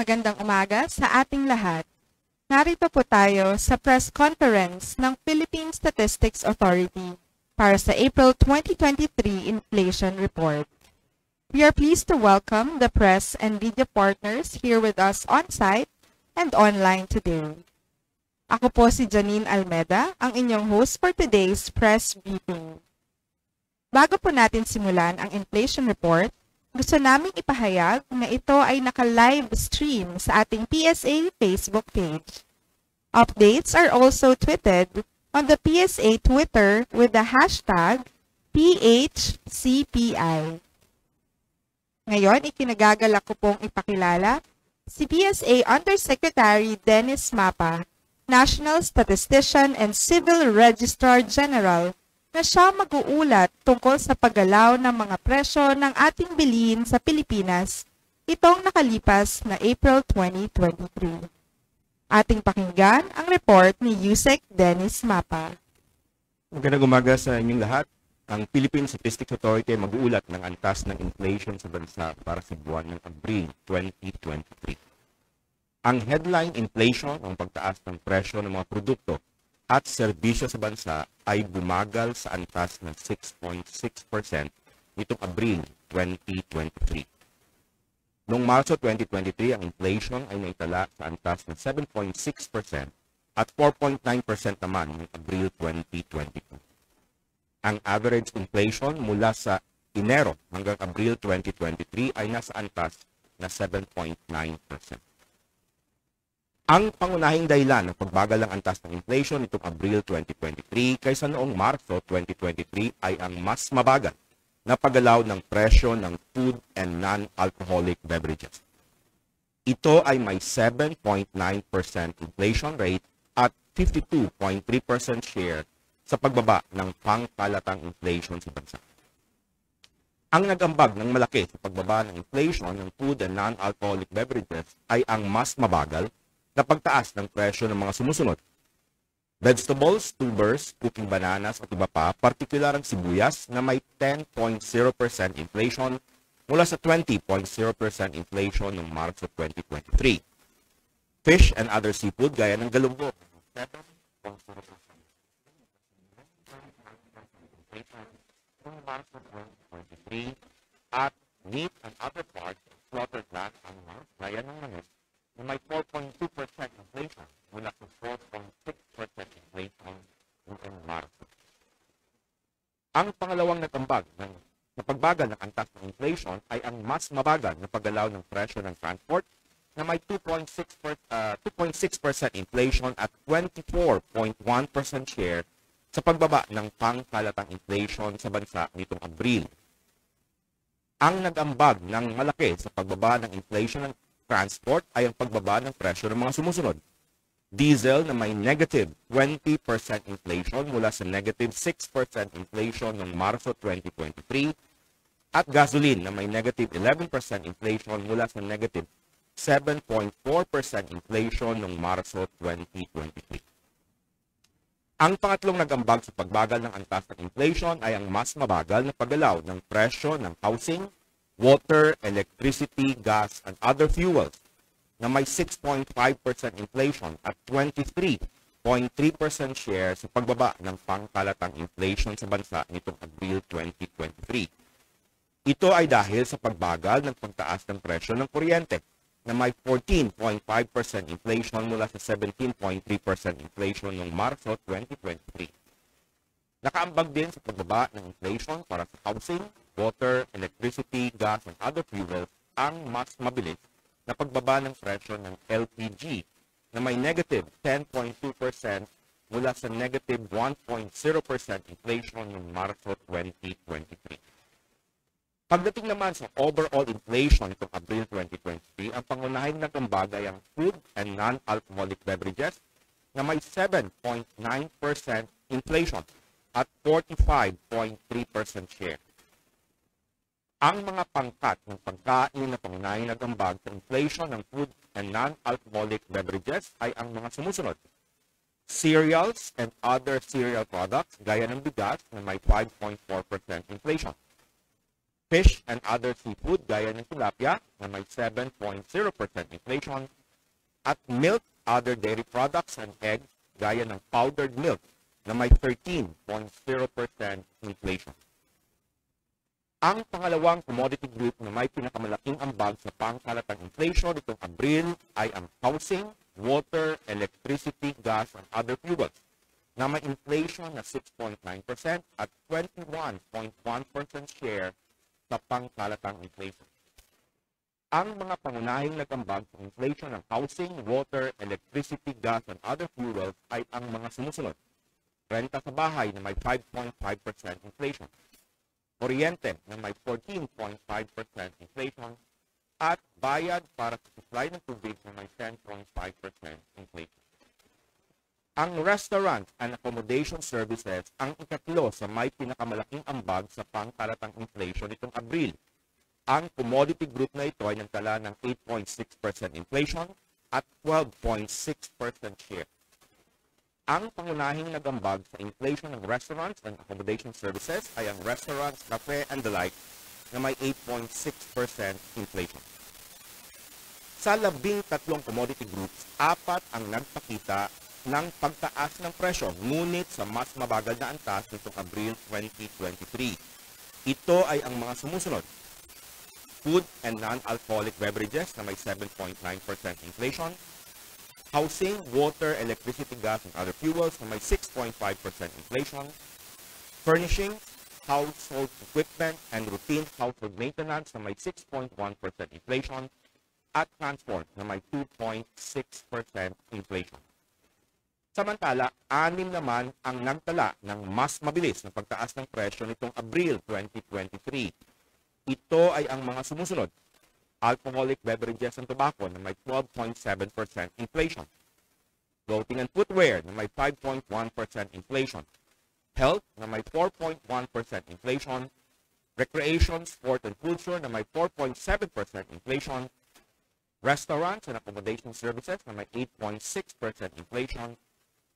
Magandang umaga sa ating lahat. Narito po tayo sa press conference ng Philippine Statistics Authority para sa April 2023 Inflation Report. We are pleased to welcome the press and media partners here with us on-site and online today. Ako po si Janine Almeda, ang inyong host for today's press briefing. Bago po natin simulan ang inflation report, gusto naming ipahayag na ito ay naka-live stream sa ating PSA Facebook page. Updates are also tweeted on the PSA Twitter with the hashtag PHCPI. Ngayon, ikinagagalak ko pong ipakilala si PSA Undersecretary Dennis Mapa, National Statistician and Civil Registrar General, na siya mag-uulat tungkol sa paggalaw ng mga presyo ng ating bilihin sa Pilipinas itong nakalipas na April 2023. Ating pakinggan ang report ni Yusek Dennis Mapa. Magandang umaga sa inyong lahat. Ang Philippine Statistics Authority ay mag-uulat ng antas ng inflation sa bansa para sa buwan ng Abril 2023. Ang headline inflation, ang pagtaas ng presyo ng mga produkto at serbisyo sa bansa ay bumagal sa antas ng 6.6% nitong Abril 2023. Noong Marso 2023, ang inflation ay naitala sa antas ng 7.6% at 4.9% naman noong Abril 2022. Ang average inflation mula sa Enero hanggang Abril 2023 ay nasa antas na 7.9%. Ang pangunahing dahilan ng pagbagal ng antas ng inflation nitong Abril 2023 kaysa noong Marso 2023 ay ang mas mabagal na paggalaw ng presyo ng food and non-alcoholic beverages. Ito ay may 7.9% inflation rate at 52.3% share sa pagbaba ng pangkalatang inflation sa bansa. Ang nag-ambag ng malaki sa pagbaba ng inflation ng food and non-alcoholic beverages ay ang mas mabagal na pagtaas ng presyo ng mga sumusunod. Vegetables, tubers, cooking bananas at iba pa, partikular ang sibuyas na may 10.0% inflation mula sa 20.0% inflation noong Marso 2023. Fish and other seafood gaya ng galunggong, 7.0% inflation noong Marso 2023 at meat and other parts of slaughtered land animals gaya ng manok na may 4.2% inflation mula sa 4.6% inflation noong Marso. Ang pangalawang natambag na pagbagal ng antas ng inflation ay ang mas mabagal na paggalaw ng presyo ng transport na may 2.6% inflation at 24.1% share sa pagbaba ng pangkalatang inflation sa bansa nitong Abril. Ang nag-ambag ng malaki sa pagbaba ng inflation ng transport ay ang pagbaba ng presyo ng mga sumusunod. Diesel na may negative 20% inflation mula sa negative 6% inflation noong Marso 2023 at gasoline na may negative 11% inflation mula sa negative 7.4% inflation noong Marso 2023. Ang pangatlong nag-ambag sa pagbagal ng antas ng inflation ay ang mas mabagal na paggalaw ng presyo ng housing, water, electricity, gas, and other fuels na may 6.5% inflation at 23.3% share sa pagbaba ng pangkalatang inflation sa bansa nitong Abril 2023. Ito ay dahil sa pagbagal ng pagtaas ng presyo ng kuryente na may 14.5% inflation mula sa 17.3% inflation noong Marso 2023. Nakaambag din sa pagbaba ng inflation para sa housing, water, electricity, gas, and other fuels ang mas mabilis na pagbaba ng presyo ng LPG na may negative 10.2% mula sa negative 1.0% inflation noong Marso 2023. Pagdating naman sa overall inflation nitong Abril 2023, ang pangunahing nag-ambag ay ang food and non-alcoholic beverages na may 7.9% inflation at 45.3% share. Ang mga pangkat ng pagkain na pangunahing nag-ambag sa inflation ng food and non-alcoholic beverages ay ang mga sumusunod. Cereals and other cereal products gaya ng bigas na may 5.4% inflation. Fish and other seafood gaya ng tilapia na may 7.0% inflation at milk, other dairy products and eggs gaya ng powdered milk na may 13.0% inflation. Ang pangalawang commodity group na may pinakamalaking ambag sa pangkalatang inflation nitong Abril ay ang housing, water, electricity, gas, and other fuels na may inflation na 6.9% at 21.1% share sa pangkalatang inflation. Ang mga pangunahing nagambag sa inflation ng housing, water, electricity, gas, and other fuels ay ang mga sumusunod. Renta sa bahay na may 5.5% inflation. Kuryente na may 14.5% inflation. At bayad para sa supply ng tubig na may 10.5% inflation. Ang restaurant and accommodation services ang ikatlo sa may pinakamalaking ambag sa pangkalatang inflation nitong Abril. Ang commodity group na ito ay nagtala ng 8.6% inflation at 12.6% share. Ang pangunahing nagambag sa inflation ng restaurants and accommodation services ay ang restaurants, cafe, and the like na may 8.6% inflation. Sa 13 commodity groups, 4 ang nagpakita ng pagtaas ng presyo, ngunit sa mas mabagal na antas nitong Abril 2023. Ito ay ang mga sumusunod. Food and non-alcoholic beverages na may 7.9% inflation. Housing, water, electricity, gas, and other fuels na may 6.5% inflation. Furnishings, household equipment, and routine household maintenance na may 6.1% inflation. At transport na may 2.6% inflation. Samantala, 6 naman ang nagtala ng mas mabilis na pagtaas ng presyo nitong Abril 2023. Ito ay ang mga sumusunod. Alcoholic beverages and tobacco na may 12.7% inflation. Clothing and footwear na may 5.1% inflation. Health na may 4.1% inflation. Recreation, sport, and culture na may 4.7% inflation. Restaurants and accommodation services na may 8.6% inflation.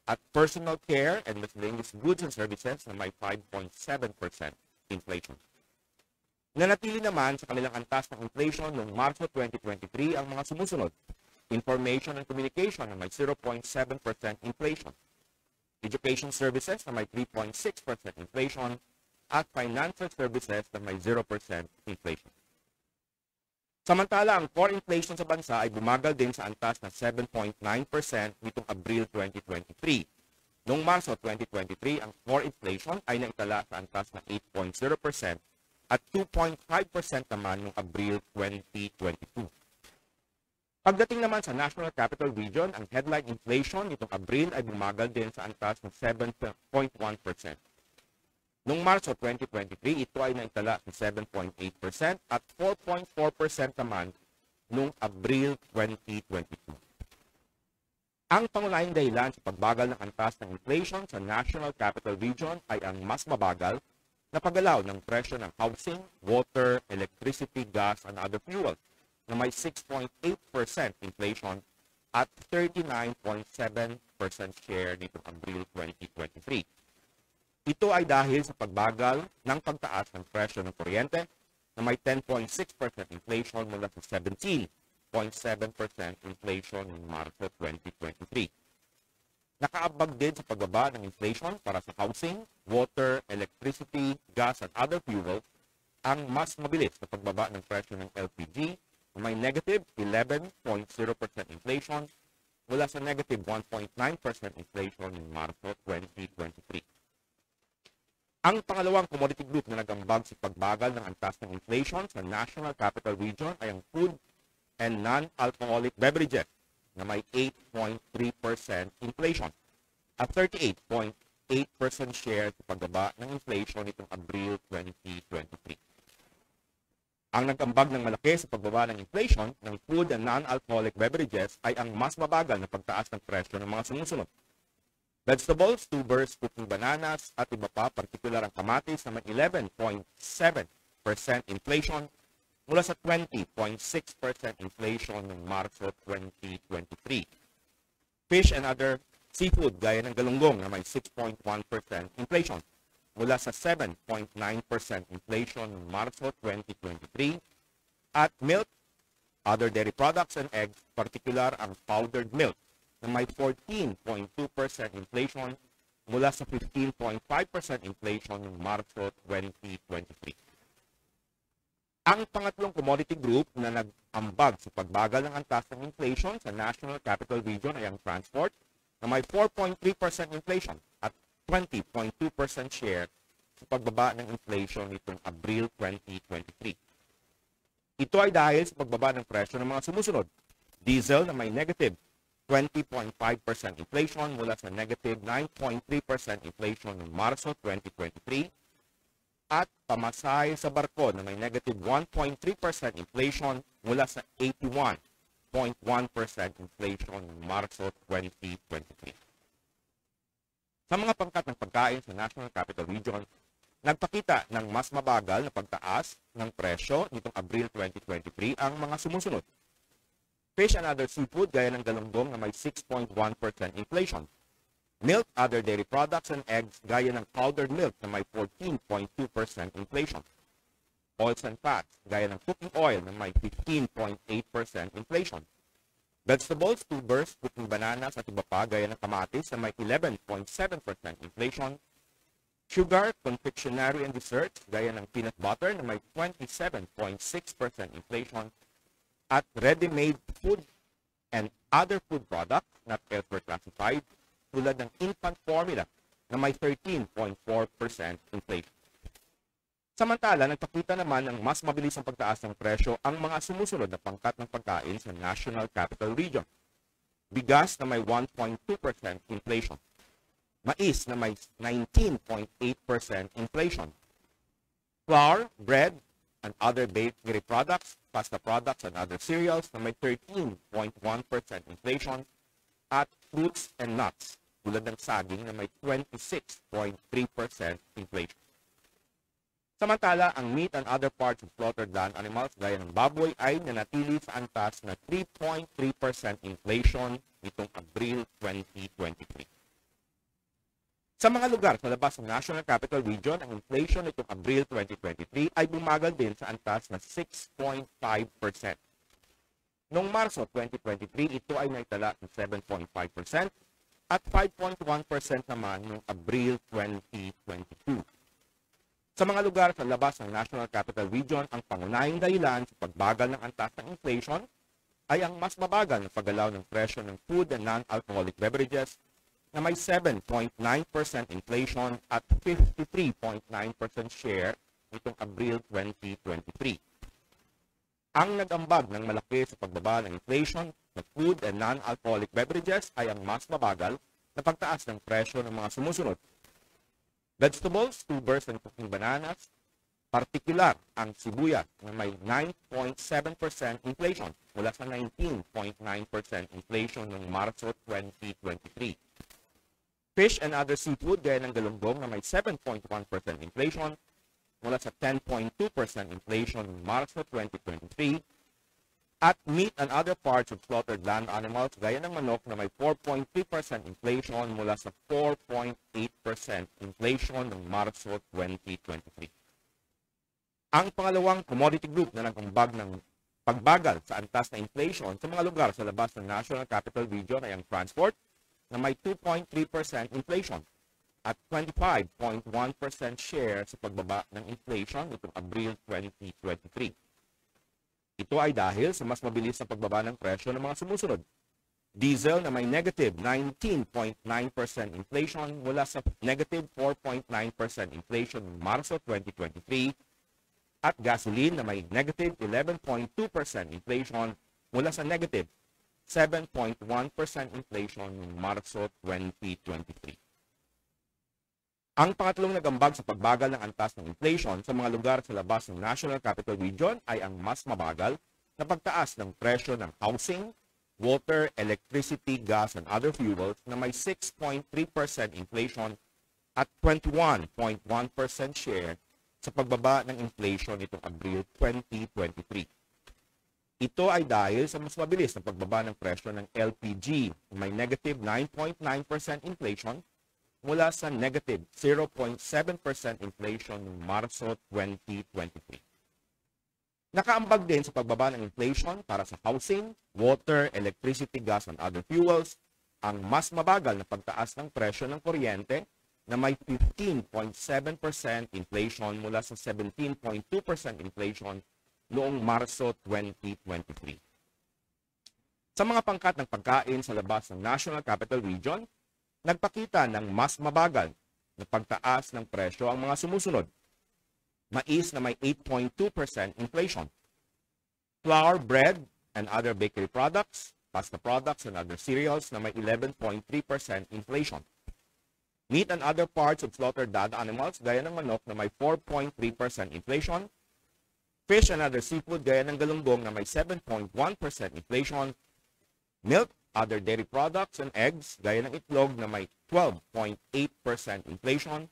At personal care and miscellaneous goods and services na may 5.7% inflation. Nanatili naman sa kanilang antas ng inflation noong Marso 2023 ang mga sumusunod. Information and communication na may 0.7% inflation. Education services na may 3.6% inflation. At financial services na may 0% inflation. Samantala, ang core inflation sa bansa ay bumagal din sa antas na 7.9% nitong Abril 2023. Noong Marso 2023, ang core inflation ay naitala sa antas na 8.0% at 2.5% naman noong Abril 2022. Pagdating naman sa National Capital Region, ang headline inflation nitong Abril ay bumagal din sa antas ng 7.1%. Noong Marso 2023, ito ay naitala sa 7.8% at 4.4% naman noong Abril 2022. Ang pangunahing dahilan sa pagbagal ng antas ng inflation sa National Capital Region ay ang mas mabagal na paggalaw ng presyo ng housing, water, electricity, gas, and other fuels na may 6.8% inflation at 39.7% share nitong Abril 2023. Ito ay dahil sa pagbagal ng pagtaas ng presyo ng kuryente na may 10.6% inflation mula sa 17.7% inflation noong Marso 2023. Nakaabag din sa pagbaba ng inflation para sa housing, water, electricity, gas, and other fuels ang mas mabilis na pagbaba ng presyo ng LPG na may negative 11.0% inflation mula sa negative 1.9% inflation noong Marso 2023. Ang pangalawang commodity group na nagambag sa pagbagal ng antas ng inflation sa National Capital Region ay ang food and non-alcoholic beverages na may 8.3% inflation at 38.8% share sa pagbaba ng inflation nitong Abril 2023. Ang nagambag ng malaki sa pagbaba ng inflation ng food and non-alcoholic beverages ay ang mas mabagal na pagtaas ng presyo ng mga sumusunod. Vegetables, tubers, cooking bananas, at iba pa, partikular ang kamatis na may 11.7% inflation mula sa 20.6% inflation noong Marso 2023. Fish and other seafood gaya ng galunggong na may 6.1% inflation mula sa 7.9% inflation noong Marso 2023 at milk, other dairy products and eggs, particular ang powdered milk na may 14.2% inflation mula sa 15.5% inflation noong Marso 2023. Ang pangatlong commodity group na nag-ambag sa pagbagal ng antas ng inflation sa National Capital Region ay ang transport na may 4.3% inflation at 20.2% share sa pagbaba ng inflation nitong Abril 2023. Ito ay dahil sa pagbaba ng presyo ng mga sumusunod. Diesel na may negative 20.5% inflation mula sa negative 9.3% inflation noong Marso 2023 at pamasahe sa barko na may negative 1.3% inflation mula sa 81.1% inflation noong Marso 2023. Sa mga pangkat ng pagkain sa National Capital Region, nagpakita ng mas mabagal na pagtaas ng presyo nitong Abril 2023 ang mga sumusunod. Fish and other seafood gaya ng galunggong na may 6.1% inflation. Milk, other dairy products, and eggs gaya ng powdered milk na may 14.2% inflation. Oils and fats gaya ng cooking oil na may 15.8% inflation. Vegetables, tubers, cooking bananas at iba pa gaya ng kamatis na may 11.7% inflation. Sugar, confectionery and desserts gaya ng peanut butter na may 27.6% inflation. At ready-made food and other food products not elsewhere classified tulad ng infant formula na may 13.4% inflation. Samantala, nagpakita naman ng mas mabilis ang pagtaas ng presyo ang mga sumusunod na pangkat ng pagkain sa National Capital Region. Bigas na may 1.2% inflation. Mais na may 19.8% inflation. Flour, bread, and other bakery products, pasta products, and other cereals na may 13.1% inflation at fruits and nuts tulad ng saging na may 26.3% inflation. Samantala, ang meat and other parts of slaughtered land animals gaya ng baboy ay nanatili sa antas na 3.3% inflation nitong Abril 2023. Sa mga lugar sa labas ng National Capital Region, ang inflation nitong Abril 2023 ay bumagal din sa antas na 6.5%. Noong Marso 2023, ito ay naitala sa 7.5% at 5.1% naman noong Abril 2022. Sa mga lugar sa labas ng National Capital Region, ang pangunahing dahilan sa pagbagal ng antas ng inflation ay ang mas mabagal na paggalaw ng presyo ng food and non-alcoholic beverages na may 7.9% inflation at 53.9% share nitong Abril 2023. Ang nag-ambag ng malaki sa pagbaba ng inflation ng food and non-alcoholic beverages ay ang mas mabagal na pagtaas ng presyo ng mga sumusunod. Vegetables, tubers, and cooking bananas, partikular ang sibuyas na may 9.7% inflation mula sa 19.9% inflation noong Marso 2023. Fish and other seafood gaya ng galunggong na may 7.1% inflation mula sa 10.2% inflation noong Marso 2023 at meat and other parts of slaughtered land animals gaya ng manok na may 4.3% inflation mula sa 4.8% inflation noong Marso 2023. Ang pangalawang commodity group na nag-ambag ng pagbagal sa antas na inflation sa mga lugar sa labas ng National Capital Region ay ang transport na may 2.3% inflation at 25.1% share sa pagbaba ng inflation nitong Abril 2023. Ito ay dahil sa mas mabilis na pagbaba ng presyo ng mga sumusunod. Diesel na may negative 19.9% inflation mula sa negative 4.9% inflation noong Marso 2023 at gasoline na may negative 11.2% inflation mula sa negative 7.1% inflation noong Marso 2023. Ang pangatlong nagambag sa pagbagal ng antas ng inflation sa mga lugar sa labas ng National Capital Region ay ang mas mabagal na pagtaas ng presyo ng housing, water, electricity, gas, and other fuels na may 6.3% inflation at 21.1% share sa pagbaba ng inflation nitong Abril 2023. Ito ay dahil sa mas mabilis na pagbaba ng presyo ng LPG na may negative 9.9% inflation mula sa negative 0.7% inflation noong Marso 2023. Nakaambag din sa pagbaba ng inflation para sa housing, water, electricity, gas, and other fuels ang mas mabagal na pagtaas ng presyo ng kuryente na may 15.7% inflation mula sa 17.2% inflation noong Marso 2023. Sa mga pangkat ng pagkain sa labas ng National Capital Region, nagpakita ng mas mabagal na pagtaas ng presyo ang mga sumusunod. Mais na may 8.2% inflation. Flour, bread, and other bakery products, pasta products, and other cereals na may 11.3% inflation. Meat and other parts of slaughtered dead animals gaya ng manok na may 4.3% inflation. Fish and other seafood gaya ng galunggong na may 7.1% inflation. Milk, other dairy products, and eggs gaya ng itlog na may 12.8% inflation.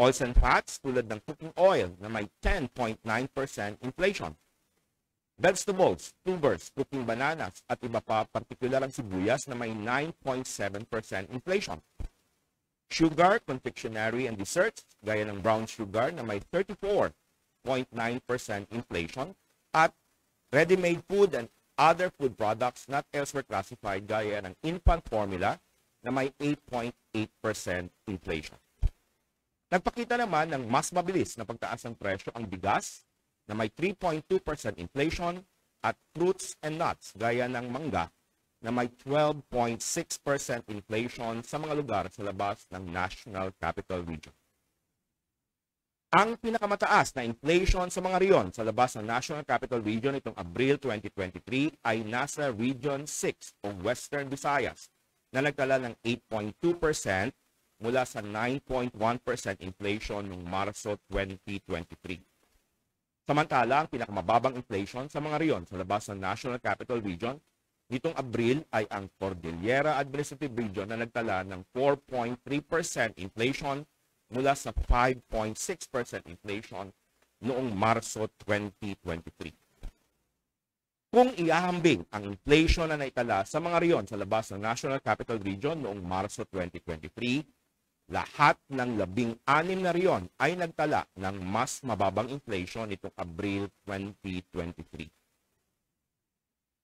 Oils and fats tulad ng cooking oil na may 10.9% inflation. Vegetables, tubers, cooking bananas, at iba pa, partikular ang sibuyas na may 9.7% inflation. Sugar, confectionery, and desserts, gaya ng brown sugar na may 34.9% inflation. At ready-made food and other food products not elsewhere classified, gaya ng infant formula na may 8.8% inflation. Nagpakita naman ng mas mabilis na pagtaas ng presyo ang bigas na may 3.2% inflation at fruits and nuts gaya ng mangga na may 12.6% inflation sa mga lugar sa labas ng National Capital Region. Ang pinakamataas na inflation sa mga riyon sa labas ng National Capital Region itong Abril 2023 ay nasa Region 6 o Western Visayas na nagtala ng 8.2% mula sa 9.1% inflation noong Marso 2023. Samantala, ang pinakamababang inflation sa mga riyon sa labas ng National Capital Region nitong Abril ay ang Cordillera Administrative Region na nagtala ng 4.3% inflation mula sa 5.6% inflation noong Marso 2023. Kung iahambing ang inflation na naitala sa mga riyon sa labas ng National Capital Region noong Marso 2023, lahat ng 16 na riyon ay nagtala ng mas mababang inflation nitong Abril 2023.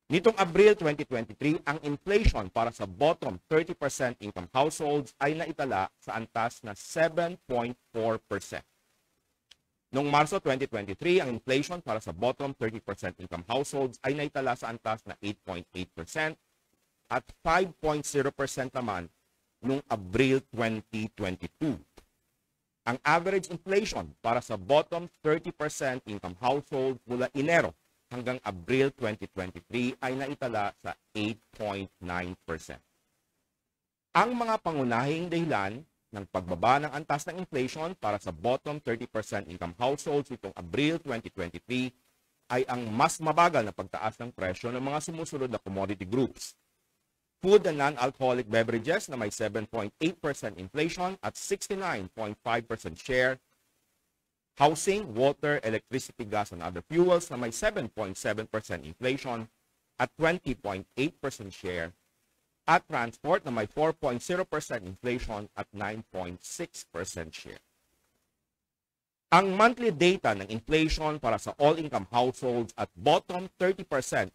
Nitong Abril 2023, ang inflation para sa bottom 30% income households ay naitala sa antas na 7.4%. Noong Marso 2023, ang inflation para sa bottom 30% income households ay naitala sa antas na 8.8% at 5.0% naman noong Abril 2022. Ang average inflation para sa bottom 30% income households mula Enero hanggang Abril 2023 ay naitala sa 8.9%. Ang mga pangunahing dahilan ng pagbaba ng antas ng inflation para sa bottom 30% income households nitong Abril 2023 ay ang mas mabagal na pagtaas ng presyo ng mga sumusunod na commodity groups. Food and non-alcoholic beverages na may 7.8% inflation at 69.5% share. Housing, water, electricity, gas, and other fuels na may 7.7% inflation at 20.8% share. At transport na may 4.0% inflation at 9.6% share. Ang monthly data ng inflation para sa all-income households at bottom 30%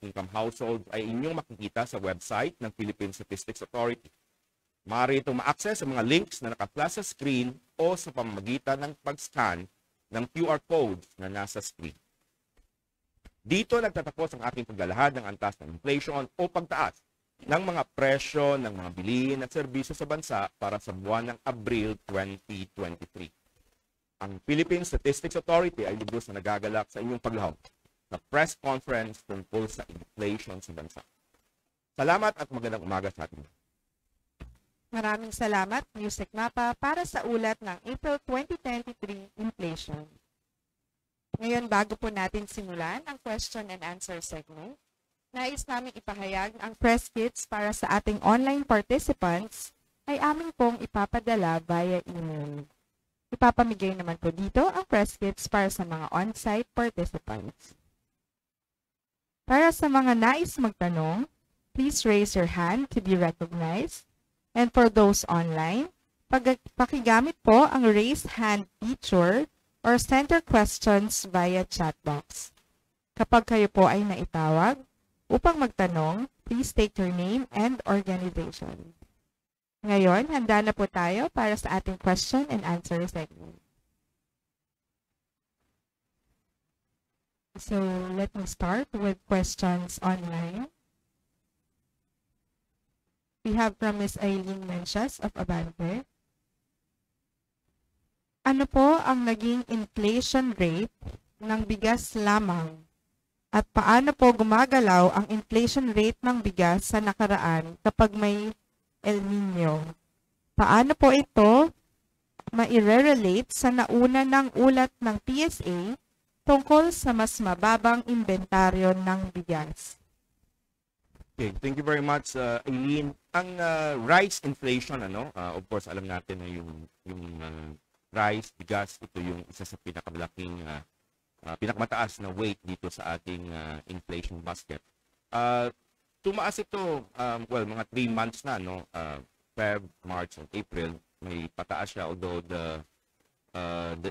income households ay inyong makikita sa website ng Philippine Statistics Authority. Maaari itong ma-access sa mga links na naka-flash sa screen o sa pamamagitan ng pag-scan ng QR codes na nasa screen. Dito nagtatapos ang ating paglalahad ng antas ng inflation o pagtaas ng mga presyo ng mga bilihin at serbisyo sa bansa para sa buwan ng Abril 2023. Ang Philippine Statistics Authority ay lubos na nagagalak sa inyong paglahok na press conference tungkol sa inflation sa bansa. Salamat at magandang umaga sa atin. Maraming salamat, Music Mapa, para sa ulat ng April 2023 inflation. Ngayon, bago po natin simulan ang question and answer segment, nais namin ipahayag ang press kits para sa ating online participants ay aming pong ipapadala via email. Ipapamigay naman po dito ang press kits para sa mga on-site participants. Para sa mga nais magtanong, please raise your hand to be recognized. And for those online, Pakigamit po ang raise hand feature or center questions via chat box. Kapag kayo po ay naitawag, upang magtanong, please state your name and organization. Ngayon, handa na po tayo para sa ating question and answer segment. So, let me start with questions online. We have from Ms. Eileen Mencias of Abante. Ano po ang naging inflation rate ng bigas lamang? At paano po gumagalaw ang inflation rate ng bigas sa nakaraan kapag may El Nino? Paano po ito maire-relate sa nauna ng ulat ng PSA tungkol sa mas mababang inventaryo ng bigas? Okay, thank you very much, Eileen. Ang rice inflation, of course, alam natin na yung rice, bigas, ito yung isa sa pinakamataas na weight dito sa ating inflation basket. Tumaas ito, mga 3 months na, Feb, March, and April, may pataas siya, although the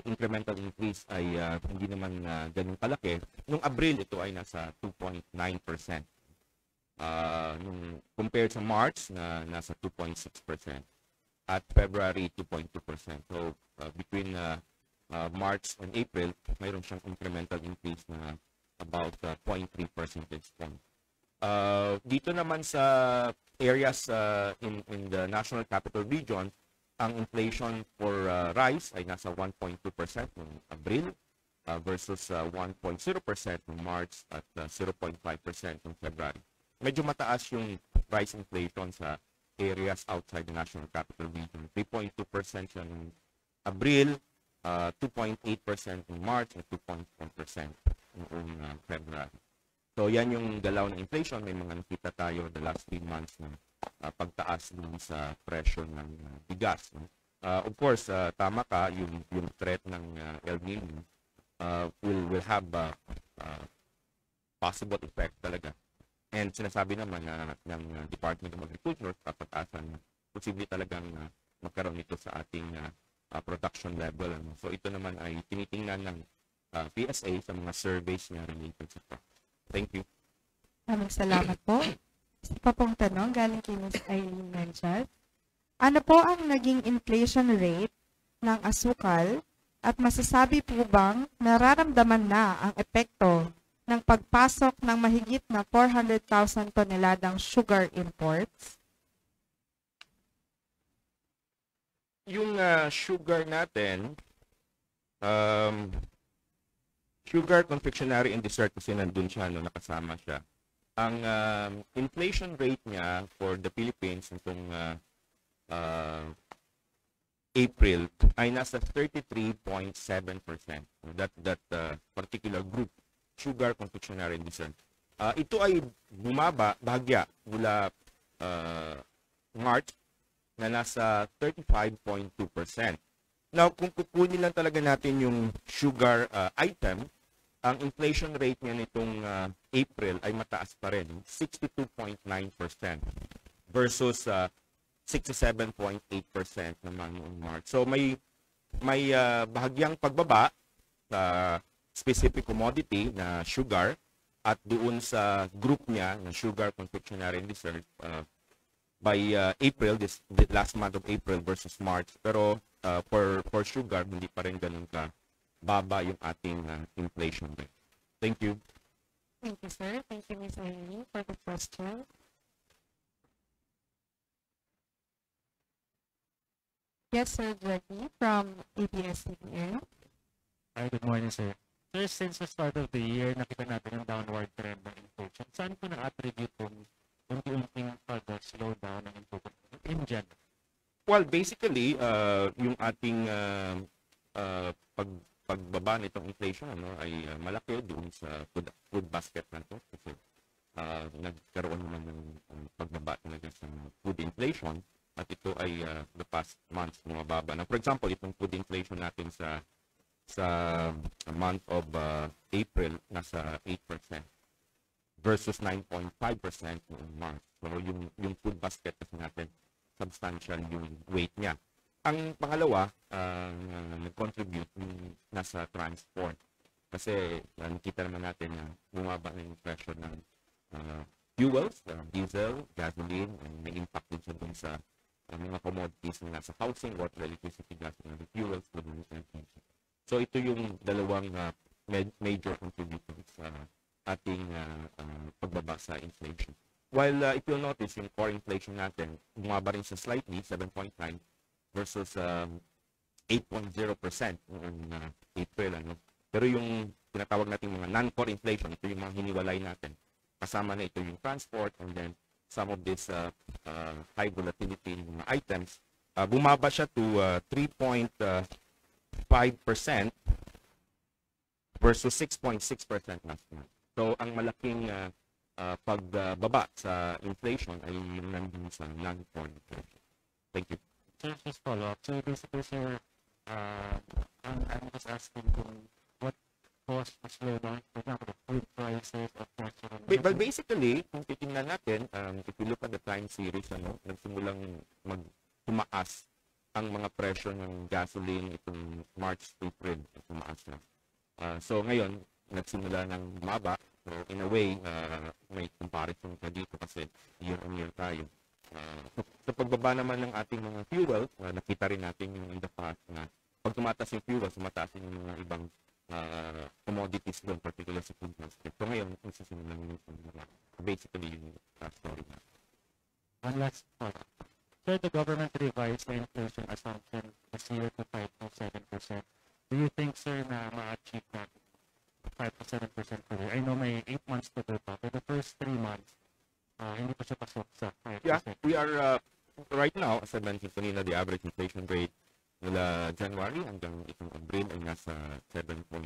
incremental increase ay hindi naman ganun kalaki. Nung Abril, ito ay nasa 2.9%. Nung compared sa March, na nasa 2.6%. At February, 2.2%. So, between March and April, mayroon siyang incremental increase na about 0.3 percentage point. Dito naman sa areas in the National Capital Region, ang inflation for rice ay nasa 1.2% noong Abril versus 1.0% noong March at 0.5% noong February. Medyo mataas yung rice inflation sa areas outside the National Capital Region. 3.2% siya noong Abril, 2.8% noong March at 2.1% noong February. So yan yung galaw ng inflation. May mga nakita tayo the last 3 months na pagtaas dun sa presyo ng bigas. Of course, tama ka, yung threat ng El Nino will have possible effect talaga. And sinasabi naman ng Department of Agriculture, kapataasan, posible talagang magkaroon ito sa ating production level. So ito naman ay tinitingnan ng PSA sa mga surveys niya related sa crops. Thank you. Maraming salamat po. Isa pa pong tanong galing kay Ms. Eileen Mencias. Ano po ang naging inflation rate ng asukal at masasabi po bang nararamdaman na ang epekto ng pagpasok ng mahigit na 400,000 toneladang sugar imports? Yung sugar natin, sugar, confectionery, and dessert kasi nandun siya, nakasama siya. Ang inflation rate niya for the Philippines nitong April ay nasa 33.7%. That particular group, sugar, confectionery, and dessert. Ito ay bumaba bahagya mula March na nasa 35.2%. Now, kung kukunin lang talaga natin yung sugar item, ang inflation rate niya nitong April ay mataas pa rin, 62.9% versus 67.8% naman noong March. So may bahagyang pagbaba sa specific commodity na sugar at doon sa group niya na sugar, confectionery, and dessert by April, the last month of April versus March. Pero for sugar, hindi pa rin ganun ka baba yung ating inflation rate. Thank you. Thank you, sir. Thank you, Ms. Eileen, for the question. Yes, Sir Jackie from ABS-CBN. Hi, good morning, sir. Sir, since the start of the year, nakita natin ang downward trend ng inflation. Saan po na-attribute yung unti-unting slowdown ng inflation in general? Well, basically, yung ating pagbaba nitong inflation ay malaki doon sa food basket na ito kasi nagkaroon naman ng pagbaba talaga sa food inflation at ito ay the past months bumababa na. For example, itong food inflation natin sa month of April nasa 8% versus 9.5% noong March. So yung food basket kasi natin substantial yung weight niya. Ang pangalawa, nag-contribute yung nasa transport. Kasi nakita naman natin na bumaba na yung presyo ng fuels, diesel, gasoline, and may impact din siya dun sa mga commodities na nasa housing, water, electricity, gas, and other fuels, food, and inflation. So ito yung dalawang major contributors sa ating pagbaba sa inflation. While if you'll notice, yung core inflation natin, bumaba rin siya slightly, 7.9 versus 8.0% noong April. Pero yung tinatawag natin mga non-core inflation, ito yung mga hiniwalay natin. Kasama na ito yung transport and then some of this high volatility mga items. Bumaba siya to 3.5% versus 6.6% last month. So ang malaking pagbaba sa inflation ay yung nandun sa non-core inflation. Thank you. Sir, just follow up. So basically, sir, I'm just asking kung what caused the slowdown, for example, the food prices, of course. Well, basically, kung titingnan natin, if you look at the time series, nagsimulang tumaas ang mga presyo ng gasoline itong March, April, tumaas na. So ngayon, nagsimula ng bumaba. So in a way, may comparison ka dito kasi year-on-year tayo. Sa pagbaba naman ng ating mga fuel, nakita rin natin yung in the past na pag tumataas yung fuel, tumataas yung mga ibang commodities doon, particular sa food basket. So ngayon, nagsisimulan yung basically yung story na. One last thought. Sir, the government revised the inflation assumption this year to 5.7%. Do you think, sir, na ma-achieve that 5 to 7% per year? I know may 8 months to go pa, but the first 3 months, hindi pa siya pasok sa 5%. Yeah, we are, right now, as I mentioned kanina, the average inflation rate mula January hanggang itong April ay nasa 7.9%.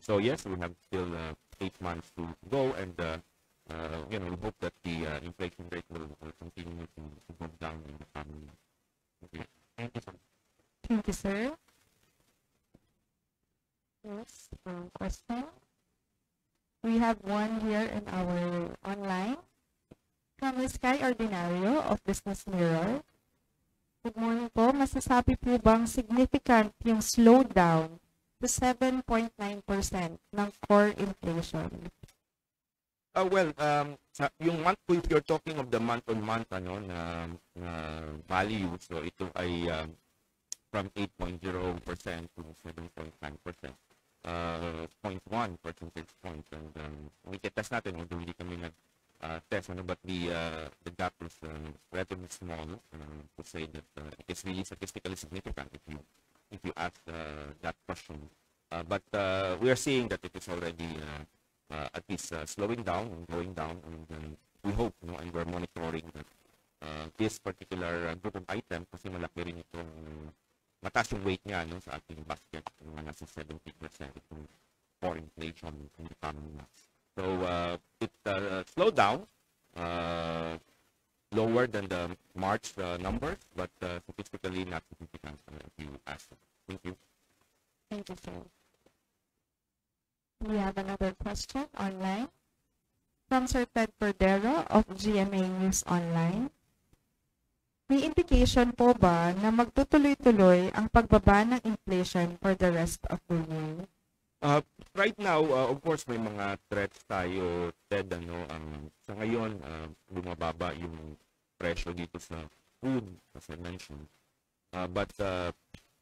So yes, we have still 8 months to go and we hope that the inflation rate will continue to go down in the coming years. Okay. Thank you, sir. Thank you, sir. Yes, question. We have one here in our online from Sky Ordinario of Business Mirror. Good morning po. Masasabi po bang significant yung slowdown to 7.9% ng core inflation? Yung month, if you're talking of the month-on-month na value, so ito ay from 8.0% to 7.9%. 0.1 percentage point. And we can test natin, although hindi kami nag-test, but the gap is relatively small to say that it is really statistically significant if you ask that question. But we are seeing that it is already at least slowing down and going down, and we hope, and we're monitoring that this particular group of items, kasi malaki rin itong mataas yung weight niya sa ating basket, nasa 70% itong core inflation in the coming months. So it slowed down, lower than the March numbers, but statistically not significant if you ask them. Thank you. Thank you, sir. We have another question online from Sir Ted Cordero of GMA News Online. May indication po ba na magtutuloy-tuloy ang pagbaba ng inflation for the rest of the year? Right now, of course, may mga threats tayo, Ted. Sa ngayon, bumababa yung presyo dito sa food, as I mentioned. But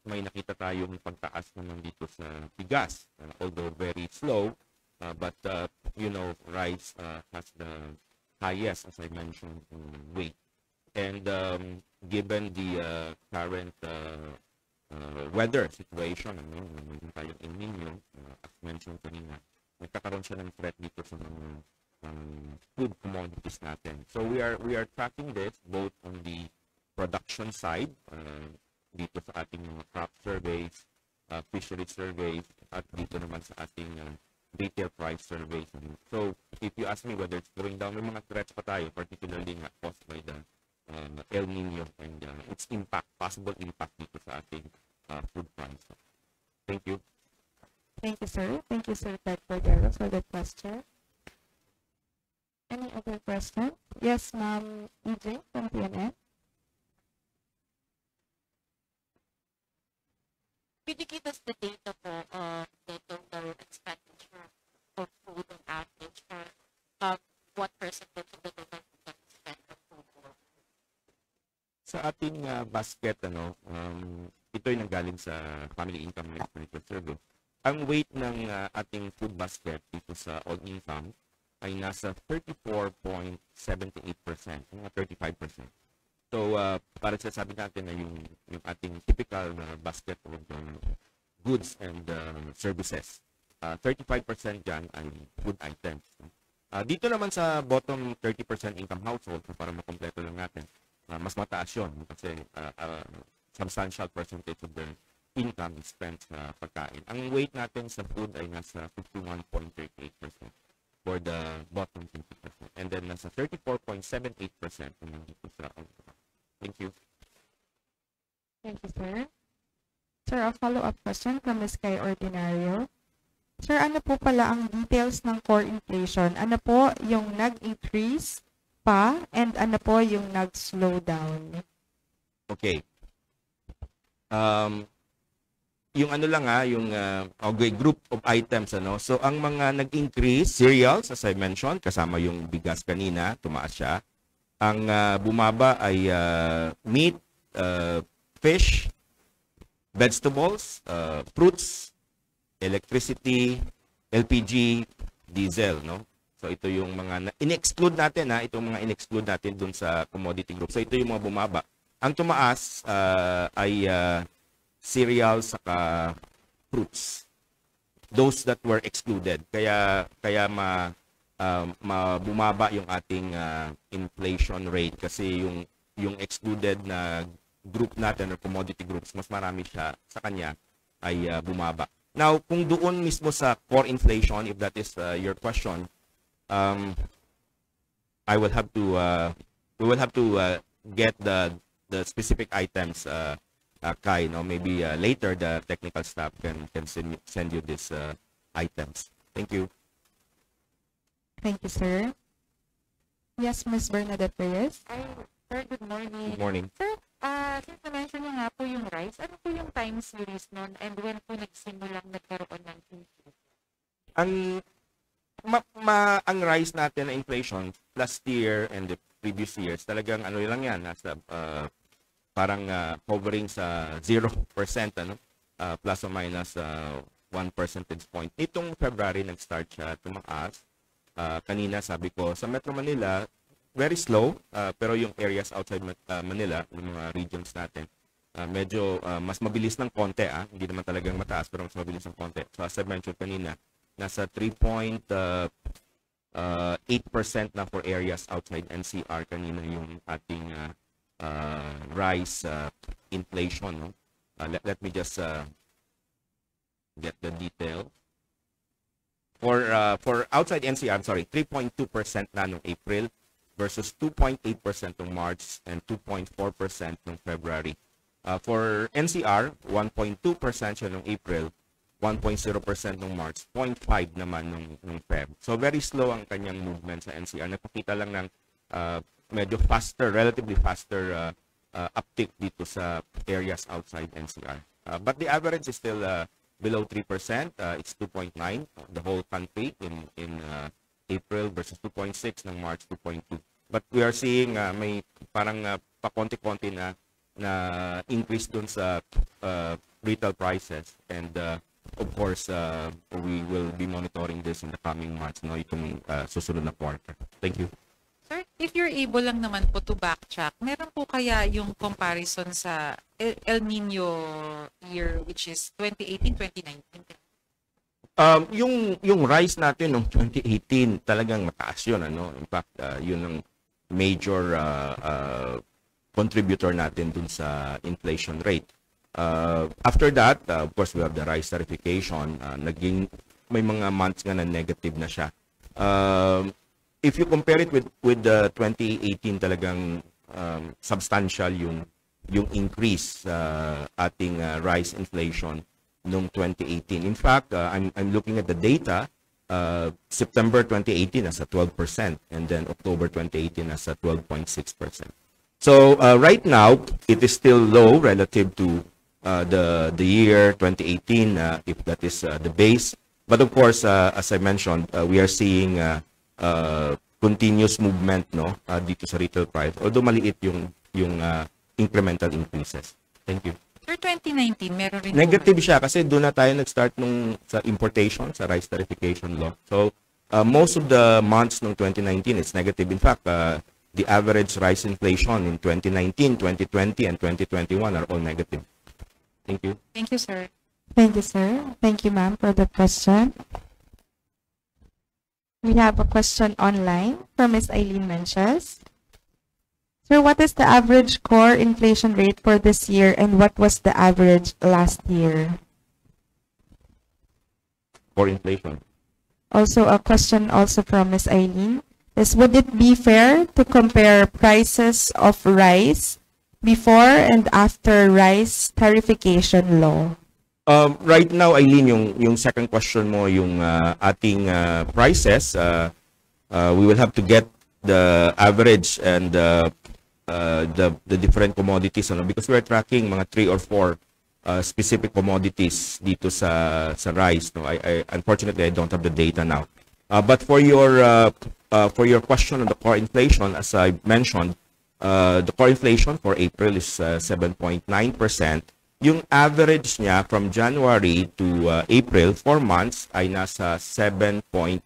may nakita tayong pagtaas naman dito sa bigas, although very slow. But rice has the highest, as I mentioned, weight. And given the current weather situation, mayroon tayong El Nino, as mentioned kanina, nagkakaroon siya ng threat dito sa mga food commodities natin. So we are tracking this both on the production side, dito sa ating mga crop surveys, fishery surveys, at dito naman sa ating retail price surveys. So if you ask me whether it's going down, may mga threats pa tayo, particularly nga caused by the El Nino and its possible impact dito sa ating food price. Thank you. Thank you, sir. Thank you, Sir Ted Cordero, for the question. Any other question? Yes, Ma'am EJ from PNN. Could you give us the data po of the total expenditure for food on average, or what percentage of the total food that is spent on food? Sa ating basket, ito'y nanggaling sa Family Income and Expenditure Survey. Ang weight ng ating food basket dito sa all income ay nasa 34.78%, mga 35%. So, para sasabi natin na yung ating typical basket of goods and services, 35% dyan ay food items. Dito naman sa bottom 30% income household, para makompleto lang natin, mas mataas yun kasi substantial percentage of their income is spent sa pagkain. Ang weight natin sa food ay nasa 51.38% for the bottom 20%. And then nasa 34.78% naman dito sa all-income. Thank you. Thank you, sir. Sir, a follow-up question from Ms. Kay Ordinario. Sir, ano po pala ang details ng core inflation? Ano po yung nag-increase pa and ano po yung nag-slow down? Okay. Yung ano lang yung okay, group of items So ang mga nag-increase, cereals as I mentioned, kasama yung bigas kanina, tumaas siya. Ang bumaba ay meat, fish, vegetables, fruits, electricity, LPG, diesel, So ito yung mga in-exclude natin itong mga in-exclude natin dun sa commodity group. So ito yung mga bumaba. Ang tumaas ay cereals saka fruits. Those that were excluded. Kaya bumaba yung ating inflation rate kasi yung excluded na group natin or commodity groups, mas marami siya sa kanya ay bumaba. Now, kung doon mismo sa core inflation, if that is your question, we will have to get the specific items, Kai, maybe later the technical staff can send you these items. Thank you. Thank you, sir. Yes, Ms. Bernadette Reyes. Sir, good morning. Good morning. Sir, since na-mention niyo nga po yung rice, ano po yung time series nun and when po nagsimulang nagkaroon ng increase? Ang rise natin na inflation last year and the previous years, talagang ano lang yan, nasa parang hovering sa 0%, plus or minus 1 percentage point. Itong February nag-start siya tumaas. Kanina sabi ko, sa Metro Manila, very slow, pero yung areas outside Manila, yung mga regions natin, medyo mas mabilis ng konti. Hindi naman talagang mataas, pero mas mabilis ng konti. So as I mentioned kanina, nasa 3.8% na for areas outside NCR kanina yung ating rise inflation. Let me just get the detail. For outside NCR, I'm sorry, 3.2% na noong April versus 2.8% noong March and 2.4% noong February. For NCR, 1.2% siya noong April, 1.0% noong March, 0.5 naman noong Feb. So very slow ang kanyang movement sa NCR. Napakita lang ng medyo faster, relatively faster uptick dito sa areas outside NCR. But the average is still below 3%. It's 2.9 the whole country in April versus 2.6 ng March, 2.2. But we are seeing may parang pakonti-konti na increase dun sa retail prices, and of course we will be monitoring this in the coming months, itong susunod na quarter. Thank you. Sir, if you're able lang naman po to backtrack, meron po kaya yung comparison sa El Nino year, which is 2018-2019? Yung rise natin noong 2018 talagang mataas yun. In fact, yun ang major contributor natin dun sa inflation rate. After that, of course, we have the rice tarification. May mga months nga na negative na siya. If you compare it with the 2018, talagang substantial yung increase ating rice inflation noong 2018. In fact, I'm looking at the data. September 2018 nasa 12%, and then October 2018 nasa 12.6%. So right now, it is still low relative to the year 2018, if that is the base. But of course, as I mentioned, we are seeing continuous movement, no, dito sa retail price, although maliit yung incremental increases. Thank you. For 2019, meron rin Negative siya kasi doon na tayo nag-start sa importation, sa rice tarification law. So, most of the months ng 2019, it's negative. In fact, the average rice inflation in 2019, 2020, and 2021 are all negative. Thank you. Thank you, sir. Thank you, sir. Thank you, ma'am, for the question. We have a question online from Ms. Eileen Menches. Sir, what is the average core inflation rate for this year and what was the average last year? For inflation. Also, a question also from Ms. Eileen is, would it be fair to compare prices of rice before and after rice tarification law? Right now, Eileen, yung second question mo, yung ating prices, we will have to get the average and the different commodities, ano, because we're tracking mga 3 or 4 specific commodities dito sa rice. No, I unfortunately I don't have the data now. But for your question on the core inflation, as I mentioned, the core inflation for April is 7.9%. Yung average niya from January to April, 4 months, ay nasa 7.8%.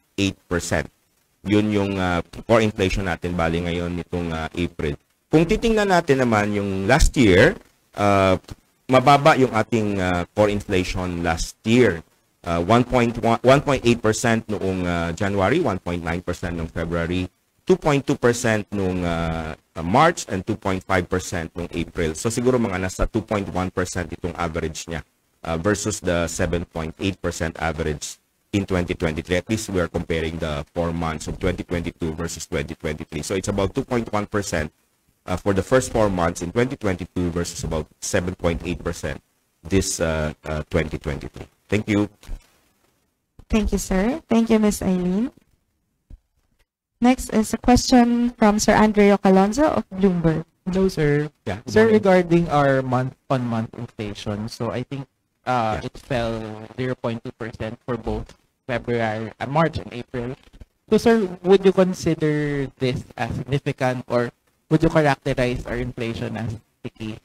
Yun yung core inflation natin bali ngayon nitong April. Kung titingnan natin naman yung last year, mababa yung ating core inflation last year. 1.8% noong January, 1.9% noong February, 2.2% noong March, and 2.5% noong April. So siguro mga nasa 2.1% itong average niya versus the 7.8% average in 2023. At least we are comparing the 4 months of 2022 versus 2023. So it's about 2.1% for the first 4 months in 2022 versus about 7.8% this 2023. Thank you. Thank you, sir. Thank you, Ms. Eileen. Next is a question from Sir Andrea Calonzo of Bloomberg. Hello, sir. Yeah, good Sir, morning. regarding our month-on-month inflation, so I think Yeah. it fell 0.2% for both March and April. So, sir, would you consider this as significant or would you characterize our inflation as sticky?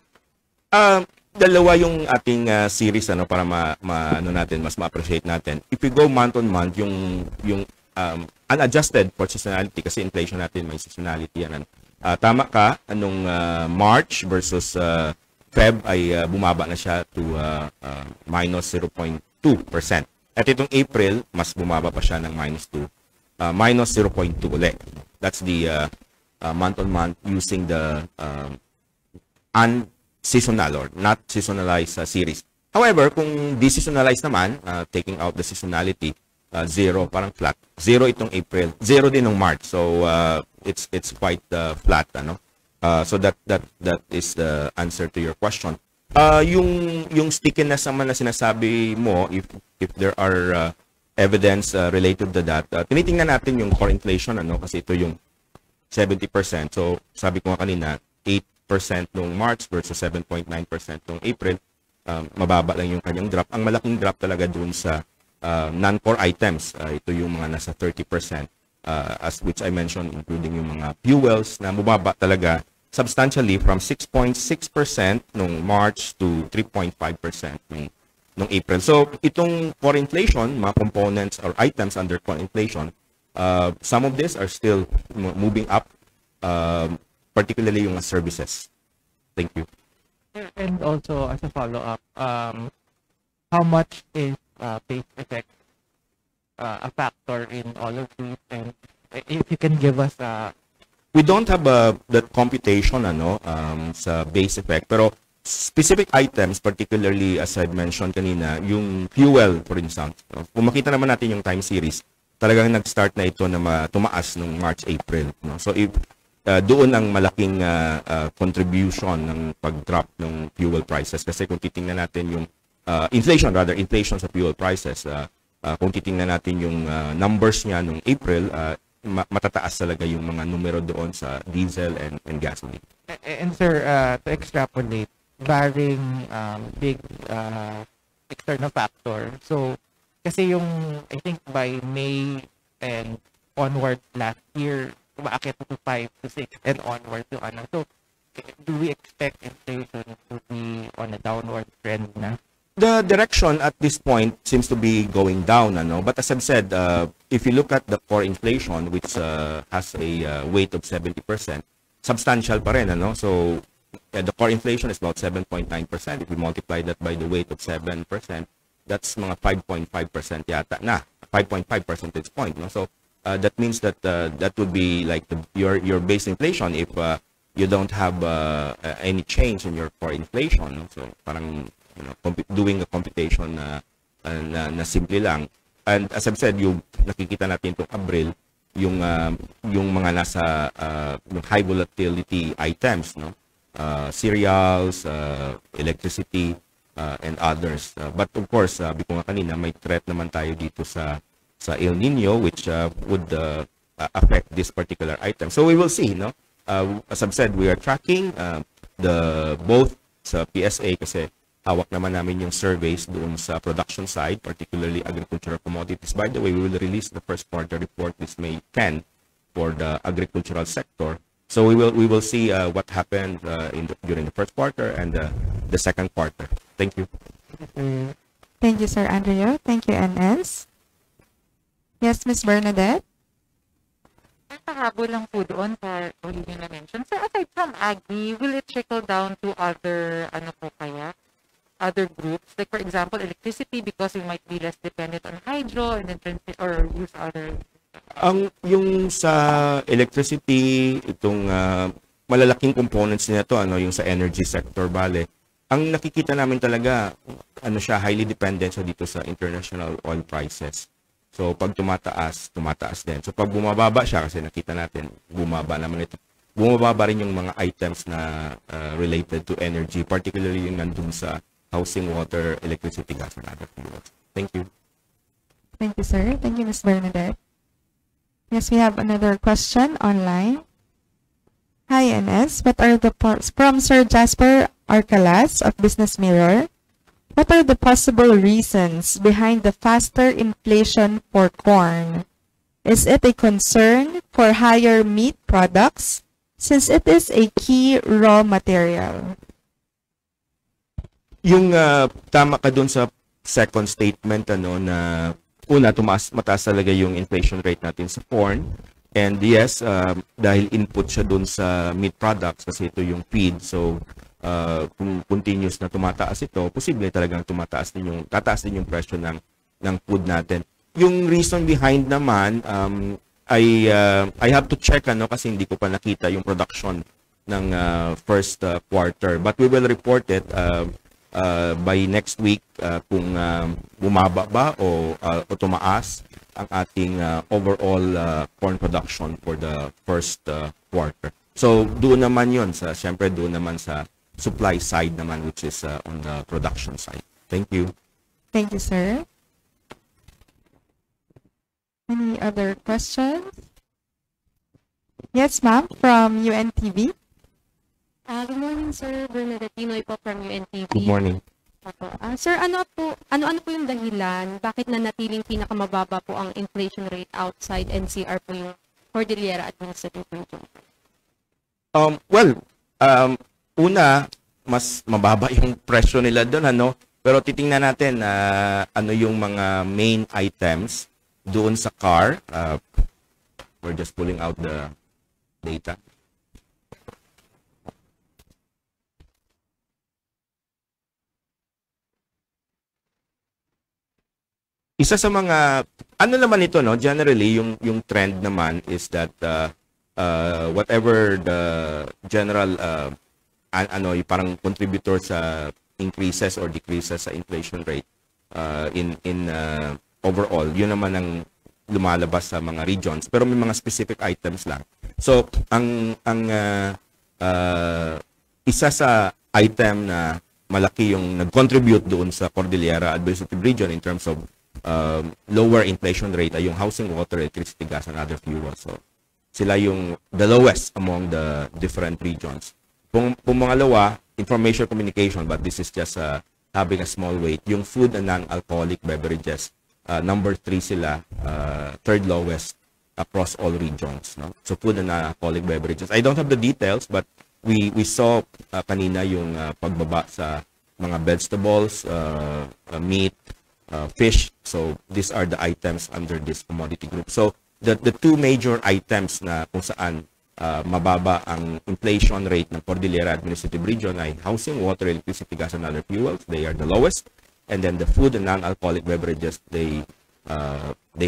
Dalawa yung ating series para ano natin, mas ma-appreciate natin. If we go month on month, yung unadjusted for seasonality, kasi inflation natin may seasonality yan. Tama ka, anong March versus Feb ay bumaba na siya to minus 0.2%. At itong April, mas bumaba pa siya ng -2, minus 0.2 ulit. That's the month-on-month using the unseasonal or not seasonalized series. However, kung deseasonalized naman, taking out the seasonality, 0, parang flat. 0 itong April, 0 din ng March. So it's quite flat, ano? So that is the answer to your question. Yung stickiness naman na sinasabi mo, if there are evidence related to that, tinitingnan natin yung core inflation, ano, kasi ito yung 70%. So sabi ko nga kanina, 8% nung March versus 7.9% nung April, mababa lang yung kanyang drop. Ang malaking drop talaga dun sa non-core items. Ito yung mga nasa 30%, as which I mentioned, including yung mga fuels na bumaba talaga substantially from 6.6% nung March to 3.5% nung April. So itong core inflation, mga components or items under core inflation, some of these are still moving up, particularly yung services. Thank you. And also, as a follow-up, how much is base effect a factor in all of these? And if you can give us We don't have that computation sa base effect, pero specific items, particularly as I mentioned kanina, yung fuel, for instance. Kung makita naman natin yung time series, talagang nag-start na ito na tumaas nung March, April. No? So if doon ang malaking contribution ng pag-drop ng fuel prices. Kasi kung titingnan natin yung inflation sa fuel prices, kung titingnan natin yung numbers niya nung April, matataas talaga yung mga numero doon sa diesel and gasoline. and sir, to extrapolate, barring big external factor. So, kasi yung, I think by May and onward last year, umaakit to 5 to 6 and onward to ano. So, do we expect inflation to be on a downward trend na? The direction at this point seems to be going down, ano? But as I've said, if you look at the core inflation, which has a weight of 70%, substantial pa rin, ano? So, the core inflation is about 7.9%. If we multiply that by the weight of 7%, that's mga 5.5% yata na, 5.5 percentage point, no? So, that means that that would be like your base inflation if you don't have any change in your core inflation, no? So, parang doing a computation na simple lang. And as I've said, yung nakikita natin itong Abril, yung mga nasa yung high volatility items, no? Cereals, electricity, and others. But of course, sabi ko nga kanina, may threat naman tayo dito sa El Nino, which would affect this particular item. So we will see, no? As I've said, we are tracking both sa PSA kasi hawak naman namin yung surveys doon sa production side, particularly agricultural commodities. By the way, we will release the first quarter report this May 10 for the agricultural sector. So we will see what happened during the first quarter and the second quarter. Thank you. Thank you, Sir Andrea. Thank you, NS. Yes, Ms. Bernadette? Pahabol lang po doon sa uli nyo na-mention. So aside from agri, will it trickle down to other, other groups? Like for example, electricity because we might be less dependent on hydro and then or use other... Yung sa electricity, itong malalaking components niya to, yung sa energy sector, bale, ang nakikita namin talaga, siya, highly dependent siya dito sa international oil prices. So, pag tumataas din. So, pag bumababa siya, kasi nakita natin, bumaba rin yung mga items na related to energy, particularly yung nandun sa housing, water, electricity, gas, and other fuels. Thank you. Thank you, sir. Thank you, Ms. Bernadette. Yes, we have another question online. Hi, NS. From Sir Jasper Arcalas of Business Mirror. What are the possible reasons behind the faster inflation for corn? Is it a concern for higher meat products since it is a key raw material? Yung tama ka dun sa second statement, na una, mataas talaga yung inflation rate natin sa corn. And yes, dahil input siya dun sa meat products kasi ito yung feed. So, kung continuous na tumataas ito, posible talagang tataas din yung presyo ng food natin. Yung reason behind naman, I have to check kasi hindi ko pa nakita yung production ng first quarter. But we will report it by next week kung bumaba ba o tumaas ang ating overall corn production for the first quarter. So doon naman yun, syempre doon naman sa supply side naman, which is on the production side. Thank you. Thank you, sir. Any other questions? Yes, ma'am, from UNTV. Good morning, Sir Bernadette Pinoy po from UNTV. Good morning. Sir, ano po yung dahilan bakit nanatiling pinakamababa po ang inflation rate outside NCR po yung Cordillera Administrative Region? Una, mas mababa yung presyo nila doon, pero titingnan natin ano yung mga main items doon sa car. We're just pulling out the data. Isa sa mga naman ito, generally yung trend naman is that whatever the general yung parang contributor sa increases or decreases sa inflation rate in overall, yun naman ang lumalabas sa mga regions, pero may mga specific items lang. So ang isa sa item na malaki yung nag-contribute doon sa Cordillera Administrative Region in terms of lower inflation rate ay yung housing, water, electricity, gas, and other fuels. So, sila yung the lowest among the different regions. Kung pangalawa, information communication, but this is just having a small weight. Yung food and non-alcoholic beverages, number 3 sila, third lowest across all regions. No? So food and non-alcoholic beverages. I don't have the details, but we saw kanina yung pagbaba sa mga vegetables, meat, fish. So these are the items under this commodity group. So the two major items na kung saan mababa ang inflation rate ng Cordillera Administrative Region ay housing, water, electricity, gas, and other fuels. They are the lowest. And then the food and non-alcoholic beverages, they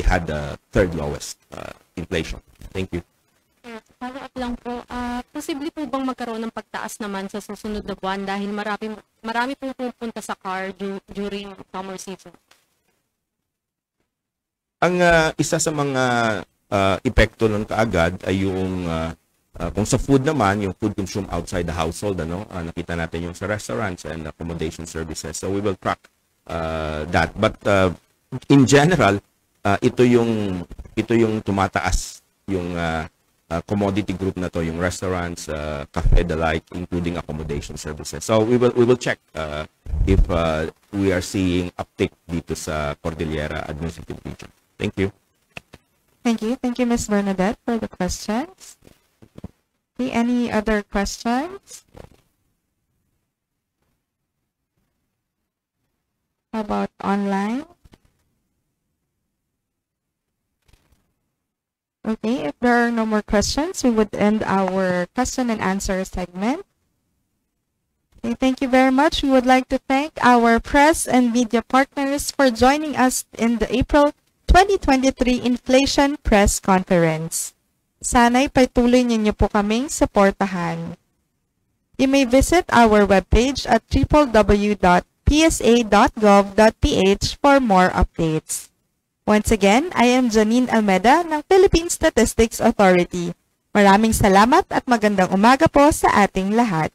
had the third lowest inflation. Thank you. Follow up lang po, posible po bang magkaroon ng pagtaas naman sa susunod na buwan dahil marami pong pupunta sa car during summer season? Ang isa sa mga epekto nun kaagad ay yung kung sa food naman, yung food consumed outside the household, nakita natin yung sa restaurants and accommodation services. So we will track that. But in general, ito yung tumataas yung commodity group na to, yung restaurants, cafe, the like, including accommodation services. So we will check if we are seeing uptick dito sa Cordillera Administrative Region. Thank you. Thank you. Thank you, Ms. Bernadette, for the questions. Okay, any other questions? How about online? Okay, if there are no more questions, we would end our question and answer segment. Okay, thank you very much. We would like to thank our press and media partners for joining us in the April 2023 Inflation Press Conference. Sana'y patuloy ninyo po kaming suportahan. You may visit our webpage at www.psa.gov.ph for more updates. Once again, I am Janine Almeda ng Philippine Statistics Authority. Maraming salamat at magandang umaga po sa ating lahat.